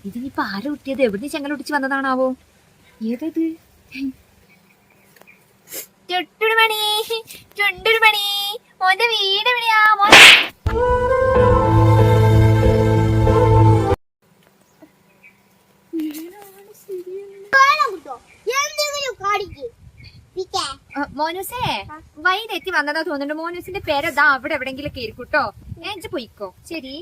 ഇതിനിപ്പോ ആരെ കുട്ടിയത് എവിടുന്ന് ചെങ്ങല ഒട്ടിച്ച് വന്നതാണാവോ? ഏതത്? ചുട്ടുമണി ചുണ്ടുമണി മോന്റെ വീട് എവിടെയാ? മോനൂസേ വൈ തെറ്റി വന്നതാ തോന്നുന്നുണ്ട്. മോനൂസിന്റെ പേരതാ അവിടെ എവിടെങ്കിലും കേൾക്കൂട്ടോ. ഏഞ്ച് പോയിക്കോ. ശരി.